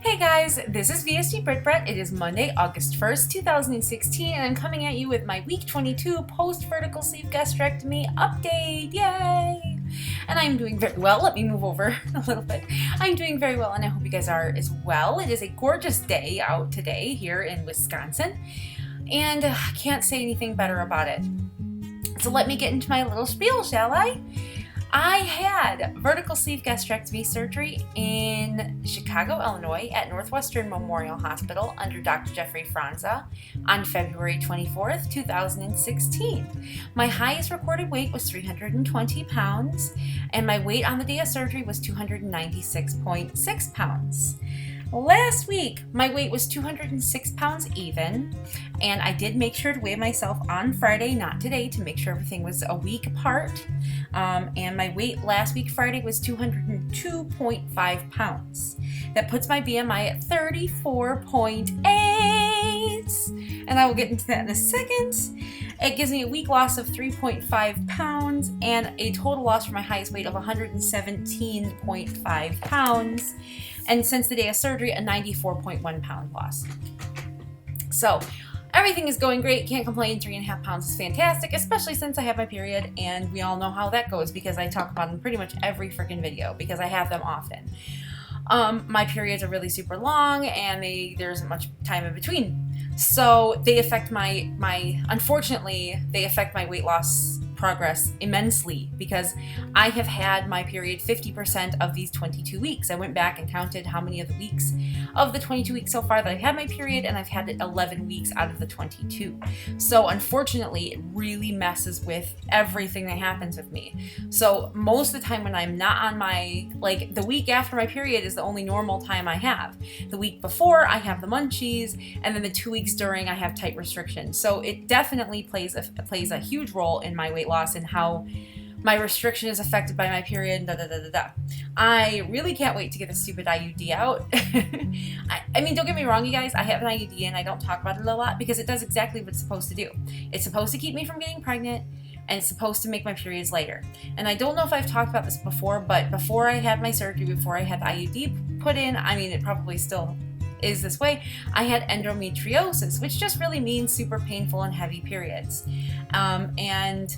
Hey guys, this is Vsgbrittbratt. It is Monday, August 1st, 2016, and I'm coming at you with my week 22 post-vertical sleeve gastrectomy update. Yay! And I'm doing very well. Let me move over a little bit. I'm doing very well, and I hope you guys are as well. It is a gorgeous day out today here in Wisconsin, and I can't say anything better about it. So let me get into my little spiel, shall I? I had vertical sleeve gastrectomy surgery in Chicago, Illinois at Northwestern Memorial Hospital under Dr. Jeffrey Fronza on February 24th, 2016. My highest recorded weight was 320 pounds, and my weight on the day of surgery was 296.6 pounds. Last week, my weight was 206 pounds even, and I did make sure to weigh myself on Friday, not today, to make sure everything was a week apart. And my weight last week, Friday, was 202.5 pounds. That puts my BMI at 34.8, and I will get into that in a second. It gives me a week loss of 3.5 pounds and a total loss for my highest weight of 117.5 pounds. And since the day of surgery, a 94.1 pound loss. So everything is going great. Can't complain. 3.5 pounds is fantastic, especially since I have my period, and we all know how that goes because I talk about them pretty much every freaking video because I have them often. My periods are really super long, and there isn't much time in between. So they affect unfortunately, they affect my weight loss progress immensely because I have had my period 50% of these 22 weeks. I went back and counted how many of the weeks of the 22 weeks so far that I've had my period, and I've had it 11 weeks out of the 22. So unfortunately, it really messes with everything that happens with me. So most of the time when I'm not on my, the week after my period is the only normal time I have. The week before, I have the munchies, and then the 2 weeks during, I have tight restrictions. So it definitely plays a huge role in my weight loss and how my restriction is affected by my period. I really can't wait to get the stupid IUD out. I mean, don't get me wrong, you guys. I have an IUD and I don't talk about it a lot because it does exactly what it's supposed to do. It's supposed to keep me from getting pregnant, and it's supposed to make my periods later. And I don't know if I've talked about this before, but before I had my surgery, before I had the IUD put in, I mean, it probably still is this way, I had endometriosis, which just really means super painful and heavy periods. And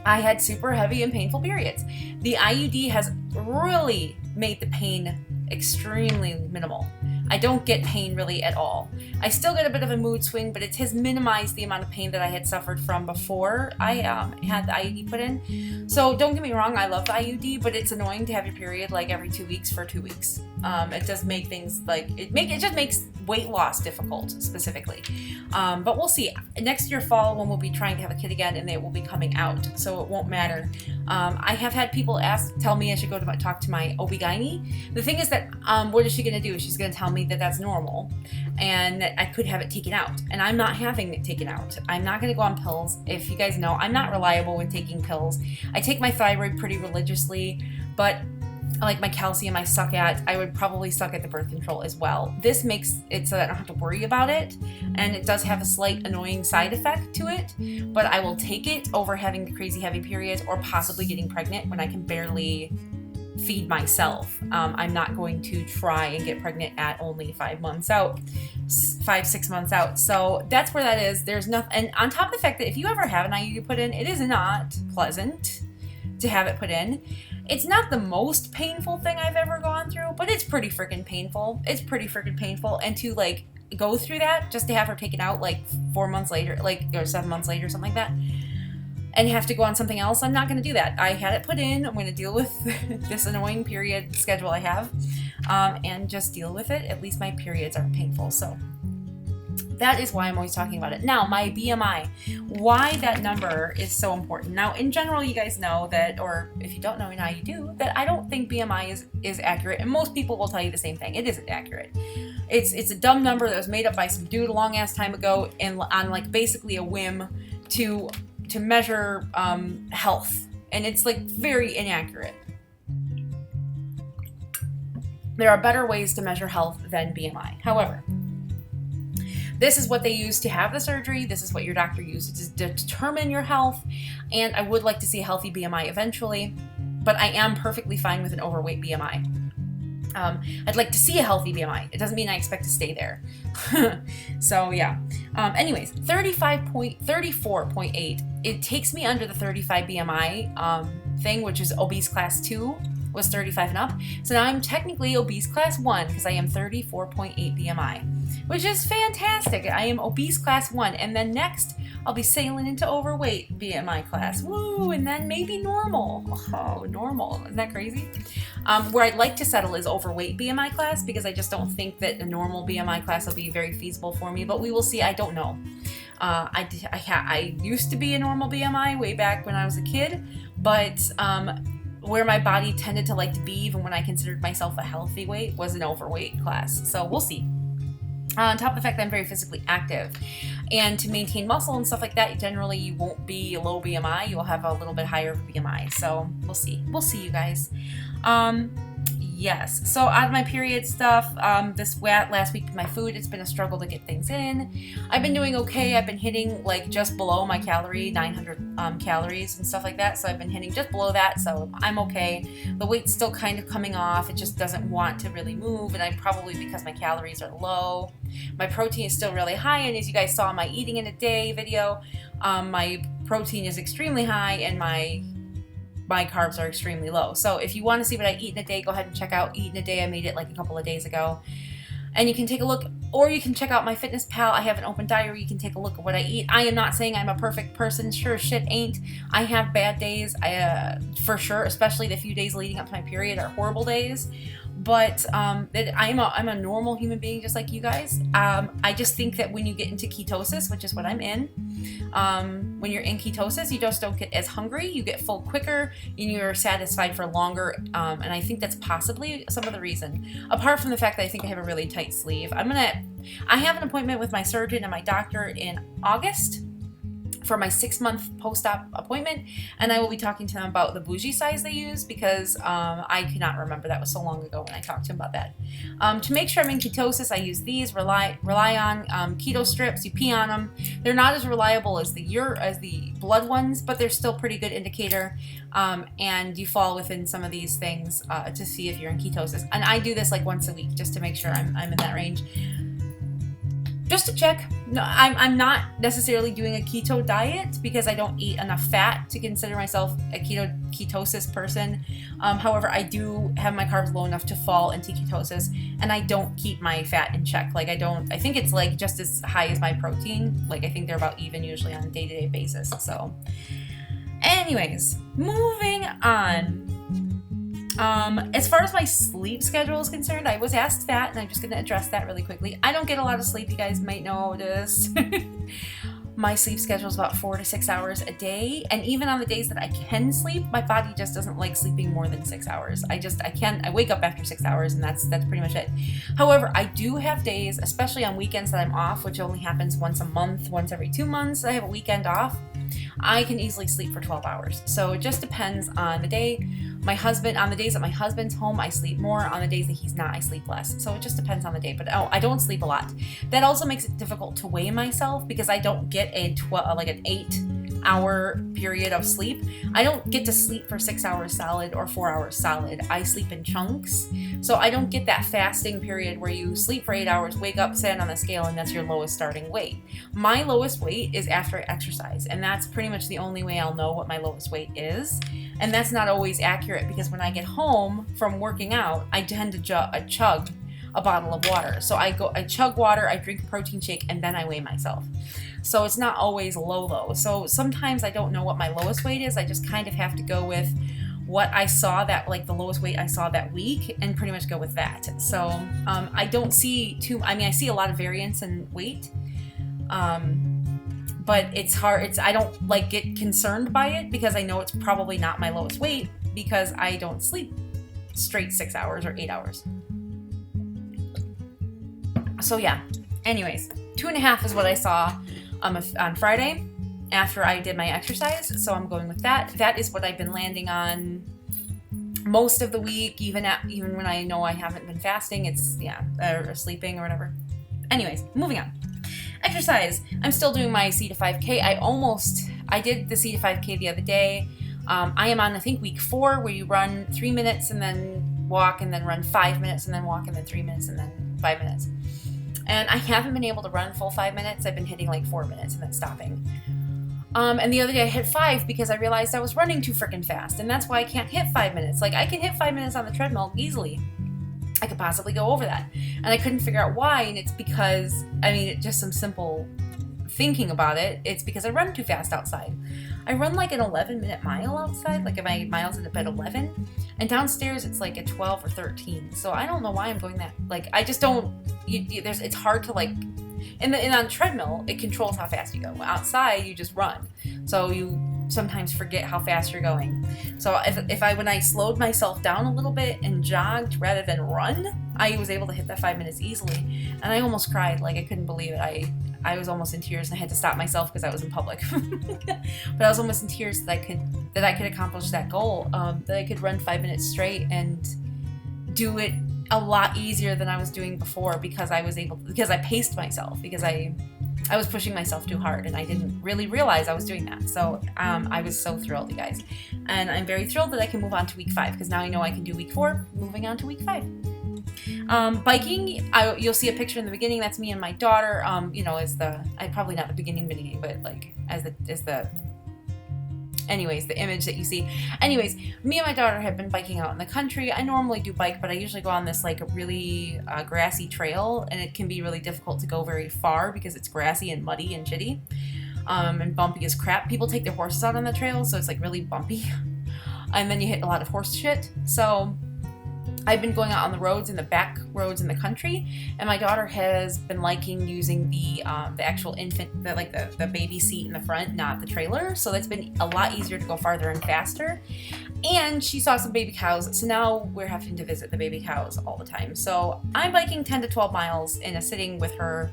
I had super heavy and painful periods. The IUD has really made the pain extremely minimal. I don't get pain really at all. I still get a bit of a mood swing, but it has minimized the amount of pain that I had suffered from before I had the IUD put in. So don't get me wrong, I love the IUD, but it's annoying to have your period every 2 weeks for 2 weeks. It does make things it just makes weight loss difficult specifically. But we'll see. Next year fall when we'll be trying to have a kid again, and it will be coming out, so it won't matter. I have had people tell me I should go to talk to my OB-GYN. The thing is that what is she going to do? She's going to tell me that that's normal and that I could have it taken out, and I'm not having it taken out. I'm not going to go on pills. If you guys know, I'm not reliable with taking pills. I take my thyroid pretty religiously, but like my calcium I suck at. I would probably suck at the birth control as well. This makes it so that I don't have to worry about it, and it does have a slight annoying side effect to it, but I will take it over having the crazy heavy periods or possibly getting pregnant when I can barely feed myself. I'm not going to try and get pregnant at only 5 months out, 5-6 months out. So that's where that is. There's nothing, and on top of the fact that if you ever have an IUD put in, it is not pleasant to have it put in. It's not the most painful thing I've ever gone through, but it's pretty freaking painful. It's pretty freaking painful, and to go through that just to have her taken out 4 months later, or 7 months later, something like that, and have to go on something else, I'm not going to do that. I had it put in. I'm going to deal with this annoying period schedule I have, and just deal with it. At least my periods aren't painful, so that is why I'm always talking about it. Now, my BMI, why that number is so important. Now, in general, you guys know that, or if you don't know, now you do, that I don't think BMI is accurate, and most people will tell you the same thing. It isn't accurate. It's a dumb number that was made up by some dude a long ass time ago, and on basically a whim to measure health, and it's very inaccurate. There are better ways to measure health than BMI. However, this is what they use to have the surgery. This is what your doctor uses to determine your health, and I would like to see a healthy BMI eventually, but I am perfectly fine with an overweight BMI. I'd like to see a healthy BMI. It doesn't mean I expect to stay there. So yeah. Anyways, 34.8. It takes me under the 35 BMI thing, which is obese class 2 was 35 and up. So now I'm technically obese class 1 because I am 34.8 BMI, which is fantastic. I am obese class 1, and then next I'll be sailing into overweight BMI class. Woo! And then maybe normal. Oh, normal. Isn't that crazy? Where I'd like to settle is overweight BMI class, because I just don't think that a normal BMI class will be very feasible for me, but we will see. I don't know. I used to be a normal BMI way back when I was a kid, but where my body tended to like to be, even when I considered myself a healthy weight, was an overweight class. So we'll see. On top of the fact that I'm very physically active, and to maintain muscle and stuff like that, generally you won't be a low BMI. You'll have a little bit higher BMI. So we'll see. We'll see, you guys. Yes. So out of my period stuff, this last week with my food, it's been a struggle to get things in. I've been doing okay. I've been hitting like just below my 900 calories and stuff like that. So I've been hitting just below that. So I'm okay. The weight's still kind of coming off. It just doesn't want to really move. And I'm probably because my calories are low. My protein is still really high. And as you guys saw in my eating in a day video, my protein is extremely high and my carbs are extremely low. So if you want to see what I eat in a day, go ahead and check out Eat in a Day. I made it like a couple of days ago. And you can take a look, or you can check out MyFitnessPal. I have an open diary. You can take a look at what I eat. I am not saying I'm a perfect person. Sure as shit ain't. I have bad days, for sure, especially the few days leading up to my period are horrible days. But I'm a normal human being just like you guys. I just think that when you get into ketosis, which is what I'm in, when you're in ketosis, you just don't get as hungry, you get full quicker, and you're satisfied for longer, and I think that's possibly some of the reason. Apart from the fact that I think I have a really tight sleeve. I have an appointment with my surgeon and my doctor in August for my 6-month post-op appointment, and I will be talking to them about the bougie size they use, because I cannot remember. That was so long ago when I talked to them about that. To make sure I'm in ketosis, I use these rely on keto strips. You pee on them. They're not as reliable as the blood ones, but they're still pretty good indicator, and you fall within some of these things to see if you're in ketosis. And I do this like once a week just to make sure I'm in that range. Just to check. No, I'm not necessarily doing a keto diet because I don't eat enough fat to consider myself a ketosis person. However, I do have my carbs low enough to fall into ketosis, and I don't keep my fat in check. Like I think it's like just as high as my protein. Like I think they're about even usually on a day-to-day basis. So anyways, moving on. As far as my sleep schedule is concerned, I was asked that, and I'm just going to address that really quickly. I don't get a lot of sleep. You guys might know this. My sleep schedule is about 4 to 6 hours a day, and even on the days that I can sleep, my body just doesn't like sleeping more than 6 hours. I wake up after 6 hours, and that's pretty much it. However, I do have days, especially on weekends that I'm off, which only happens once a month, once every 2 months. I have a weekend off. I can easily sleep for 12 hours. So it just depends on the day. On the days that my husband's home, I sleep more. On the days that he's not, I sleep less. So it just depends on the day. But I don't sleep a lot. That also makes it difficult to weigh myself because I don't get an 8-hour period of sleep. I don't get to sleep for 6 hours solid or 4 hours solid. I sleep in chunks. So I don't get that fasting period where you sleep for 8 hours, wake up, stand on the scale, and that's your lowest starting weight. My lowest weight is after I exercise, and that's pretty much the only way I'll know what my lowest weight is. And that's not always accurate because when I get home from working out, I tend to chug a bottle of water. So I chug water, I drink a protein shake, and then I weigh myself. So it's not always low. So sometimes I don't know what my lowest weight is. I just kind of have to go with what I saw the lowest weight I saw that week and pretty much go with that. So I don't see I see a lot of variance in weight. But it's hard. I don't get concerned by it because I know it's probably not my lowest weight because I don't sleep straight 6 hours or 8 hours. So yeah, anyways, 2.5 is what I saw on Friday after I did my exercise. So I'm going with that. That is what I've been landing on most of the week, even when I know I haven't been fasting. It's or sleeping or whatever. Anyways, moving on. Exercise. I'm still doing my C to 5K. I did the C to 5K the other day. I am on, I think, week 4 where you run 3 minutes and then walk and then run 5 minutes and then walk and then 3 minutes and then 5 minutes. And I haven't been able to run full 5 minutes. I've been hitting like 4 minutes and then stopping. And the other day I hit 5 because I realized I was running too freaking fast. And that's why I can't hit 5 minutes. Like I can hit 5 minutes on the treadmill easily. I could possibly go over that. And I couldn't figure out why. And it's because, I mean, it's just some simple thinking about it. It's because I run too fast outside. I run like an 11-minute mile outside. Like my miles end up at 11. And downstairs it's like a 12 or 13. So I don't know why I'm going that. Like I just don't. It's hard to like. And on the treadmill, it controls how fast you go. Outside, you just run. So you sometimes forget how fast you're going. So when I slowed myself down a little bit and jogged rather than run, I was able to hit that 5 minutes easily. And I almost cried. Like I couldn't believe it. I was almost in tears and I had to stop myself because I was in public. But I was almost in tears that I could accomplish that goal. That I could run 5 minutes straight and do it a lot easier than I was doing before because I paced myself, because I was pushing myself too hard and I didn't really realize I was doing that. So I was so thrilled, you guys. And I'm very thrilled that I can move on to week 5 because now I know I can do week 4, moving on to week 5. Biking, you'll see a picture in the beginning. That's me and my daughter. Probably not the beginning, but like anyways, the image that you see. Anyways, me and my daughter have been biking out in the country. I normally do bike, but I usually go on this like a really grassy trail, and it can be really difficult to go very far because it's grassy and muddy and shitty, and bumpy as crap. People take their horses out on the trail, so it's like really bumpy, and then you hit a lot of horse shit. So I've been going out on the roads, in the back roads in the country, and my daughter has been liking using the actual infant, the baby seat in the front, not the trailer. So that's been a lot easier to go farther and faster. And she saw some baby cows, so now we're having to visit the baby cows all the time. So I'm biking 10 to 12 miles in a sitting with her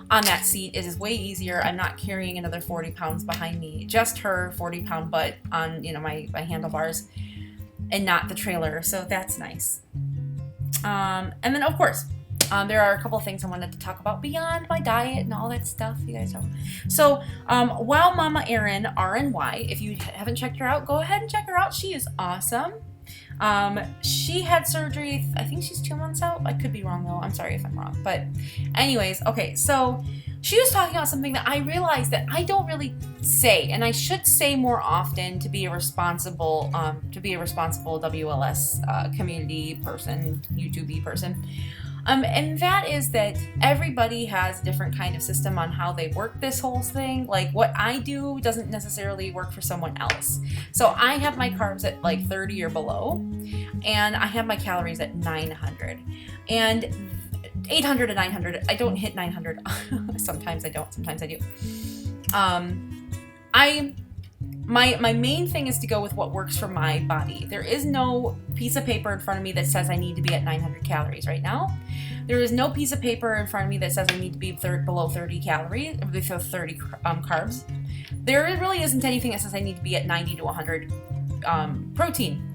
on that seat. It is way easier. I'm not carrying another 40 pounds behind me, just her 40-pound butt on my handlebars, and not the trailer, so that's nice. And then, of course, there are a couple of things I wanted to talk about beyond my diet and all that stuff, you guys know. So, Wow Mama Erin, RNY, if you haven't checked her out, go ahead and check her out. She is awesome. She had surgery, I think she's 2 months out. I could be wrong, though. I'm sorry if I'm wrong. But anyways, okay, so she was talking about something that I realized that I don't really say, and I should say more often to be a responsible WLS community person, YouTube person. And that is that everybody has a different kind of system on how they work this whole thing. Like what I do doesn't necessarily work for someone else. So I have my carbs at like 30 or below, and I have my calories at 900. And 800 to 900. I don't hit 900. Sometimes I don't. Sometimes I do. My main thing is to go with what works for my body. There is no piece of paper in front of me that says I need to be at 900 calories right now. There is no piece of paper in front of me that says I need to be below 30 calories, below 30 carbs. There really isn't anything that says I need to be at 90 to 100 protein.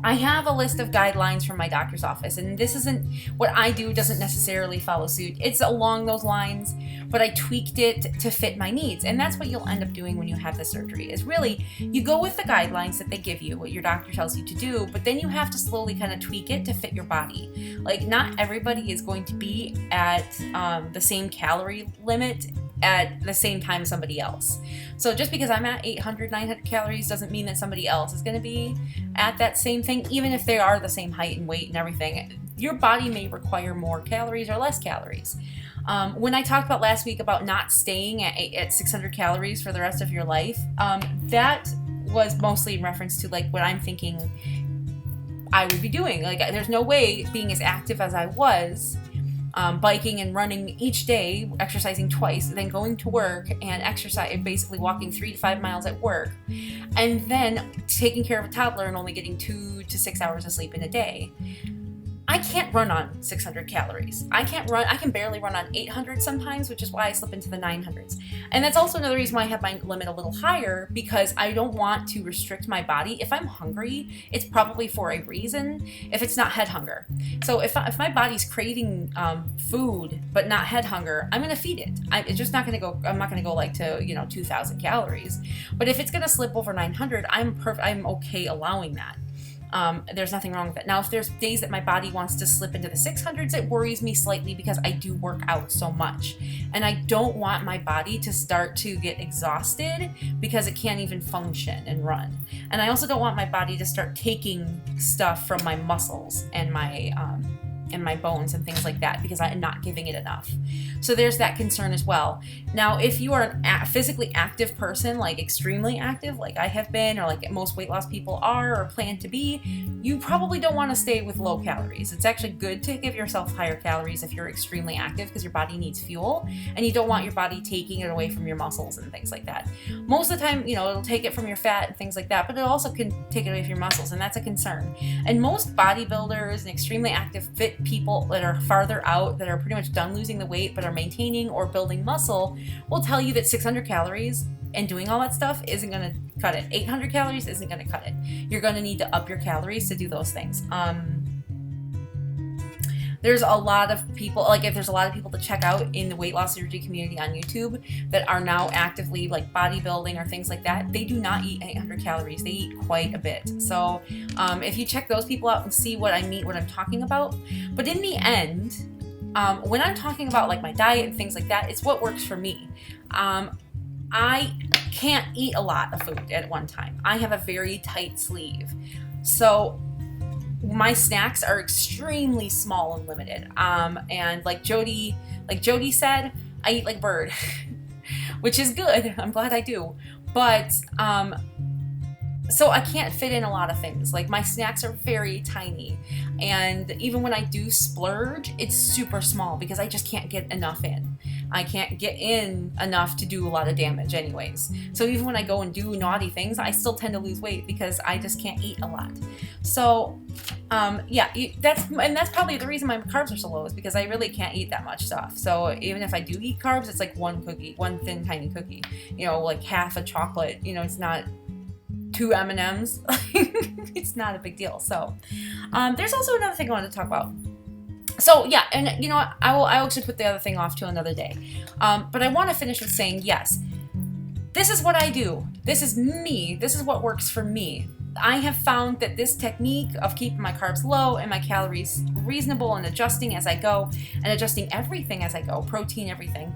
I have a list of guidelines from my doctor's office, and this isn't what I do, doesn't necessarily follow suit. It's along those lines, but I tweaked it to fit my needs. And that's what you'll end up doing when you have the surgery, is really you go with the guidelines that they give you, what your doctor tells you to do, but then you have to slowly kind of tweak it to fit your body. Like not everybody is going to be at the same calorie limit at the same time as somebody else. So just because I'm at 800, 900 calories doesn't mean that somebody else is going to be at that same thing, even if they are the same height and weight and everything. Your body may require more calories or less calories. When I talked about last week about not staying at 600 calories for the rest of your life, that was mostly in reference to like what I'm thinking I would be doing. Like there's no way being as active as I was, biking and running each day, exercising twice, then going to work and basically walking 3 to 5 miles at work, and then taking care of a toddler and only getting 2 to 6 hours of sleep in a day. I can't run on 600 calories. I can barely run on 800 sometimes, which is why I slip into the 900s. And that's also another reason why I have my limit a little higher, because I don't want to restrict my body. If I'm hungry, it's probably for a reason, if it's not head hunger. So if my body's craving food, but not head hunger, I'm going to feed it. I'm not going to go like to, 2,000 calories. But if it's going to slip over 900, I'm okay allowing that. There's nothing wrong with it. Now, if there's days that my body wants to slip into the 600s, it worries me slightly because I do work out so much. And I don't want my body to start to get exhausted because it can't even function and run. And I also don't want my body to start taking stuff from my muscles and my bones and things like that because I'm not giving it enough. So there's that concern as well. Now, if you are a physically active person, like extremely active, like I have been, or like most weight loss people are or plan to be, you probably don't want to stay with low calories. It's actually good to give yourself higher calories if you're extremely active because your body needs fuel and you don't want your body taking it away from your muscles and things like that. Most of the time, it'll take it from your fat and things like that, but it also can take it away from your muscles, and that's a concern. And most bodybuilders and extremely active, fit people that are farther out, that are pretty much done losing the weight but are maintaining or building muscle, will tell you that 600 calories and doing all that stuff isn't going to cut it. 800 calories isn't going to cut it. You're going to need to up your calories to do those things. There's a lot of people, like if there's a lot of people to check out in the weight loss surgery community on YouTube that are now actively like bodybuilding or things like that, they do not eat 800 calories. They eat quite a bit. So if you check those people out and see what I'm talking about. But in the end, when I'm talking about like my diet and things like that, it's what works for me. I can't eat a lot of food at one time. I have a very tight sleeve. So my snacks are extremely small and limited. And like Jody said, I eat like a bird, which is good. I'm glad I do. But so I can't fit in a lot of things. Like my snacks are very tiny. And even when I do splurge, it's super small because I just can't get enough in. I can't get in enough to do a lot of damage anyways. So even when I go and do naughty things, I still tend to lose weight because I just can't eat a lot. So that's probably the reason my carbs are so low, is because I really can't eat that much stuff. So even if I do eat carbs, it's like one cookie, one thin tiny cookie, like half a chocolate, it's not 2 M&Ms. It's not a big deal. So there's also another thing I wanted to talk about. So yeah, and I'll actually put the other thing off to another day. But I want to finish with saying, yes, this is what I do. This is me. This is what works for me. I have found that this technique of keeping my carbs low and my calories reasonable and adjusting as I go, and adjusting everything as I go, protein, everything,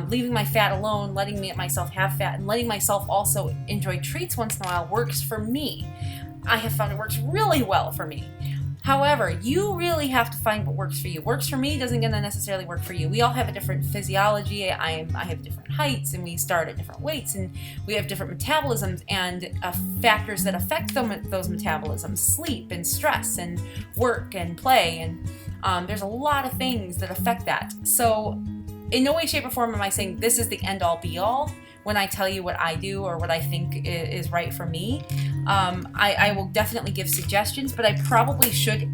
leaving my fat alone, letting myself have fat, and letting myself also enjoy treats once in a while works for me. I have found it works really well for me. However, you really have to find what works for you. Works for me doesn't gonna necessarily work for you. We all have a different physiology. I have different heights, and we start at different weights, and we have different metabolisms and factors that affect those metabolisms: sleep and stress and work and play, and there's a lot of things that affect that. So in no way, shape, or form am I saying this is the end-all be-all when I tell you what I do or what I think is right for me. I will definitely give suggestions, but I probably should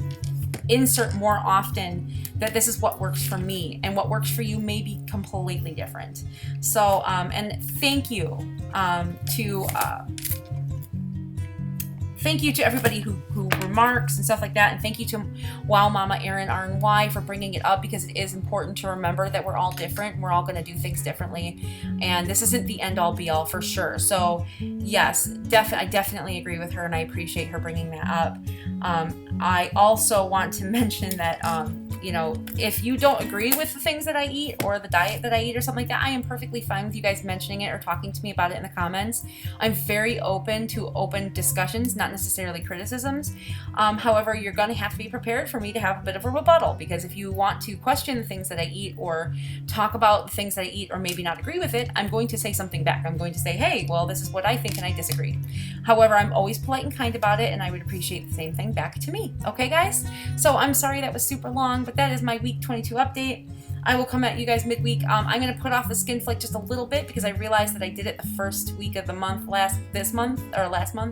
insert more often that this is what works for me, and what works for you may be completely different. So, and thank you to everybody who remarks and stuff like that, and thank you to Wow Mama Erin RNY for bringing it up, because it is important to remember that we're all different. We're all going to do things differently, and this isn't the end all be all for sure. So yes, I definitely agree with her, and I appreciate her bringing that up. I also want to mention that if you don't agree with the things that I eat or the diet that I eat or something like that, I am perfectly fine with you guys mentioning it or talking to me about it in the comments. I'm very open to open discussions, not necessarily criticisms. However, you're going to have to be prepared for me to have a bit of a rebuttal, because if you want to question the things that I eat or talk about the things that I eat or maybe not agree with it, I'm going to say something back. I'm going to say, hey, well, this is what I think and I disagree. However, I'm always polite and kind about it, and I would appreciate the same thing back to me. Okay, guys? So I'm sorry that was super long, but that is my week 22 update. I will come at you guys midweek. I'm going to put off the skin flake just a little bit because I realized that I did it the first week of the month last month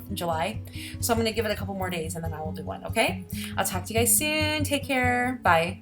in July. So I'm going to give it a couple more days and then I will do one, okay? I'll talk to you guys soon. Take care. Bye.